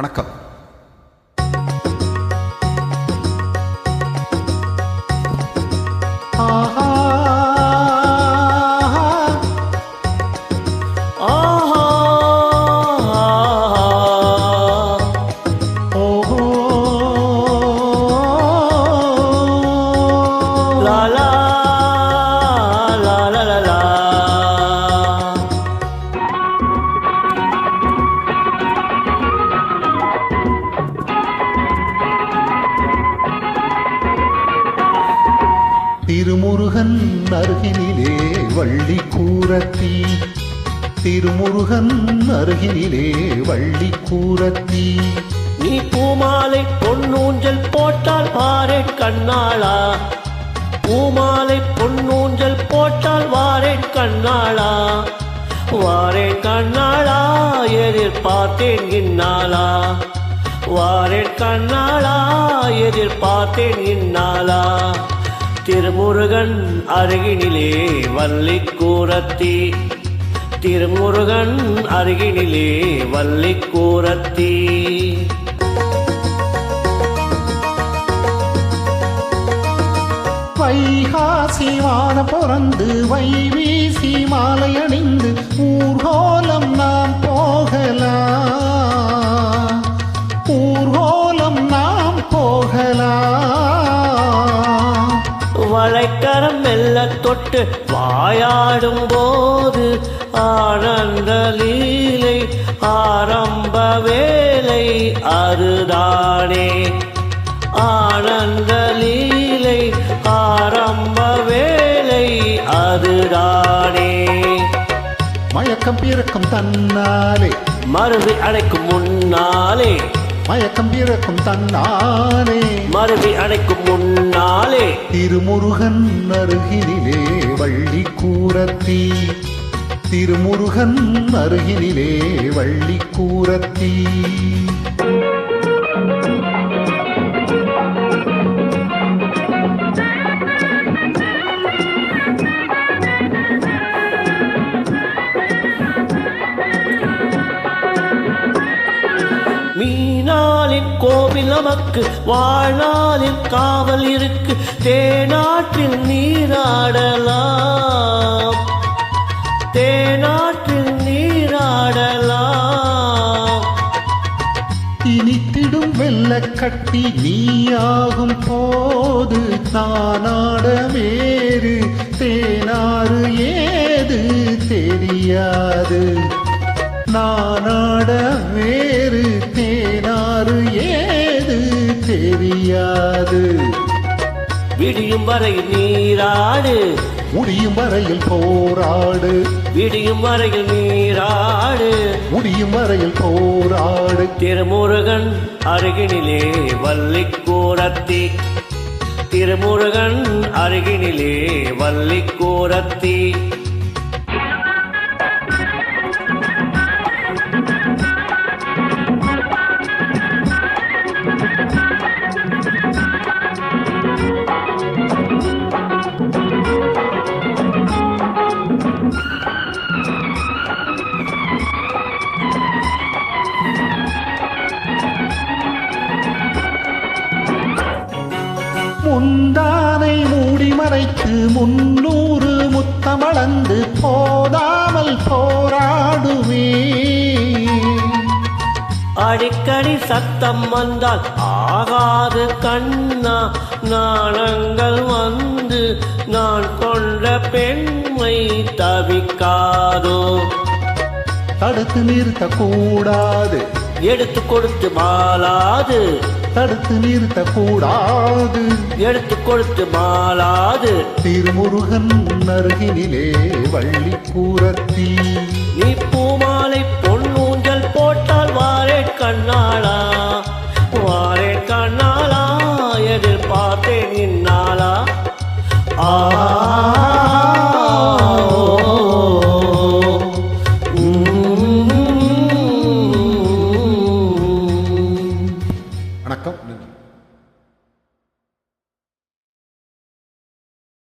வணக்கம். திருமுருகன் அருகினிலே வள்ளி கூரத்தி, திருமுருகன் அருகினிலே வள்ளி கூரத்தி. நீ பூமாலை பொன்னூஞ்சல் போட்டால் வாரே கண்ணாளா, பூமாலை பொன்னூஞ்சல் போட்டால் வாரே கண்ணாளா, வாரே கண்ணாளா எதிர்பார்த்தேன் இந்நாளா, வாரே கண்ணாளா எதிர்பார்த்தேன் இந்நாளா. திருமுருகன் அருகினிலே வள்ளி கூரத்தி, திருமுருகன் அருகினிலே வள்ளி கூரத்தி. வைகாசி வானம் பொறந்து வைவீசி மாலை அணிந்து ஊர்கோலம் நாம் போகலாம், ஊர்கோலம் நாம் போகலாம். வளைக்கரம் மெல்ல தொட்டு வாயாடும் போது ஆனந்த லீலை ஆரம்ப வேலை அதுதானே, ஆனந்த லீலை ஆரம்ப வேலை அதுதானே. மயக்கம் பிறக்கும் தன்னாலே மருவி அடைக்கும் முன்னாலே, மயக்கம் பிறக்கும் தன்னாலே மருவி அடைக்கும் முன்னாலே. திருமுருகன் அருகினிலே வள்ளி கூரத்தி, திருமுருகன் அருகினிலே வள்ளி கூரத்தி. மீனாளின் கோவில் நமக்கு வாழ்நாளின் காவல் இருக்கு, தேனாற்றில் நீராடலாம், தேனாற்றில் நீராடலாம். இனித்திடும் வெள்ள கட்டி நீயாகும் போது நானாட வேறு தேனாறு ஏது தெரியாது, நானாட வேறு தேனாறு ஏது தெரியாது. விடியும் வரை நீராடு, முடியும் வரையில் போராடு, விடியும் வரையில் நீராடு, முடியும் வரையில் போராடு. திருமுருகன் அருகினிலே வள்ளி கூரத்தி, திருமுருகன் அருகினிலே வள்ளி கூரத்தி. முந்தானை மூடி மறைத்து 300 முத்தமளந்து போதாமல் போராடுவே. அடிக்கடி சத்தம் வந்தால் ஆகாது கண்ணா, நாணங்கள் வந்து நான் கொண்ட பெண்மை தவிக்காதோ. தடுத்து நிறுத்த கூடாது, எடுத்து கொடுத்து மாளாது, தடுத்து நிறுத்த கூடாது, எடுத்து கொடுத்து மாளாது. திருமுருகன் அருகினிலே வள்ளி கூரத்தி.